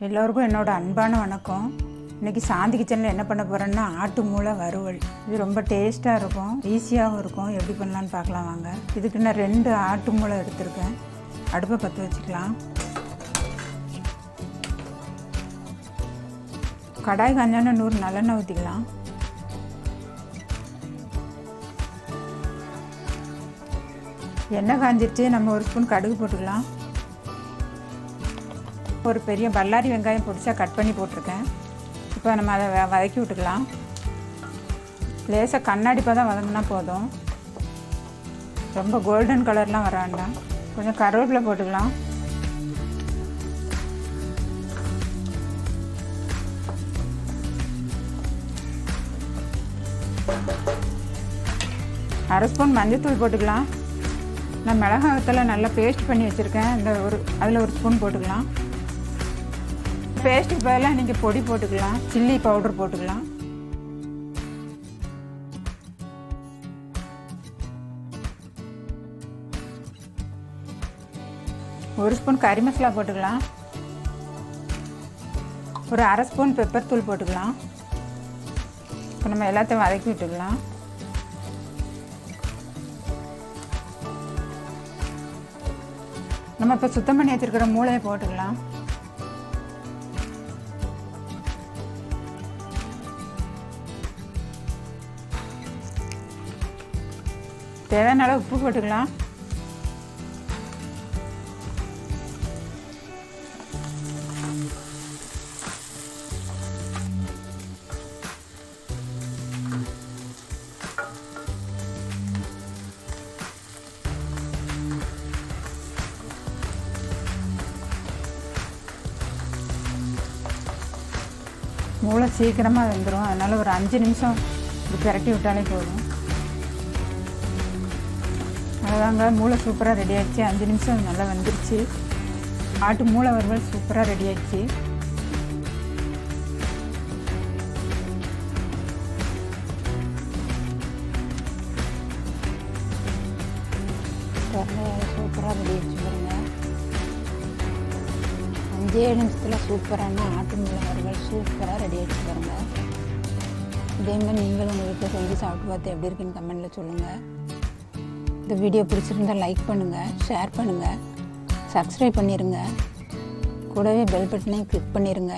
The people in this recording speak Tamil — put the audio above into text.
எல்லோருக்கும் என்னோட அன்பான வணக்கம். இன்றைக்கி சாந்தி கிச்சனில் என்ன பண்ண போகிறேன்னா ஆட்டு மூளை வறுவல். இது ரொம்ப டேஸ்ட்டாக இருக்கும், ஈஸியாகவும் இருக்கும். எப்படி பண்ணலான்னு பார்க்கலாம் வாங்க. இதுக்கு நான் 2 ஆட்டு மூளை எடுத்திருக்கேன். அடுப்பை பற்ற வச்சுக்கலாம். கடாய் காஞ்சோன்னா 100 நல்லெண்ணெய் ஊற்றிக்கலாம். எண்ணெய் காஞ்சிருச்சு. நம்ம 1 ஸ்பூன் கடுகு போட்டுக்கலாம். ஒரு பெரிய பல்லாரி வெங்காயம் பொடிச்சா கட் பண்ணி போட்டிருக்கேன். இப்போ நம்ம அதை வதக்கி விட்டுக்கலாம். லேசாக கண்ணாடிப்பாக தான் வதங்கினா போதும், ரொம்ப கோல்டன் கலர்லாம் வர வேண்டாம். கொஞ்சம் கருவேப்பிலை போட்டுக்கலாம். அரை ஸ்பூன் மஞ்சள்தூள் போட்டுக்கலாம். நான் மிளகாய் நல்லா பேஸ்ட் பண்ணி வச்சுருக்கேன். அதில் 1 ஸ்பூன் போட்டுக்கலாம். பேஸ்ட்டுக்கு பதிலாக நீங்கள் பொடி போட்டுக்கலாம், சில்லி பவுடர் போட்டுக்கலாம். ஒரு ஸ்பூன் கறி மசாலா போட்டுக்கலாம். ஒரு அரை ஸ்பூன் பெப்பர் தூள் போட்டுக்கலாம். இப்போ நம்ம எல்லாத்தையும் வதக்கி விட்டுக்கலாம். நம்ம இப்போ சுத்தம் பண்ணி வச்சுருக்கிற மூளையை போட்டுக்கலாம். தேவையான அளவு உப்பு போட்டுக்கலாம். மூளை சீக்கிரமாக வெந்துடும், அதனால் ஒரு 5 நிமிஷம் இப்படி பிரட்டி விட்டாலே போதும். அதாங்க, மூளை சூப்பராக ரெடி ஆகிடுச்சு. 5 நிமிஷம் நல்லா வந்துருச்சு. ஆட்டு மூளை வறுவல் சூப்பராக ரெடி ஆகிடுச்சு. சூப்பராக ரெடி ஆகிடுச்சு பாருங்க. 5-7 நிமிஷத்தில் சூப்பரான ஆட்டு மூளை வறுவல் சூப்பராக ரெடி ஆகிடுச்சு பாருங்க. இதே மாதிரி நீங்களும் உங்கள் வீட்டில் செஞ்சு சாப்பிட்டு பார்த்து எப்படி இருக்குன்னு கமெண்டில் சொல்லுங்கள். இந்த வீடியோ பிடிச்சிருந்தால் லைக் பண்ணுங்கள், ஷேர் பண்ணுங்கள், சப்ஸ்கிரைப் பண்ணிடுங்க. கூடவே பெல் பட்டனையும் கிளிக் பண்ணிடுங்க.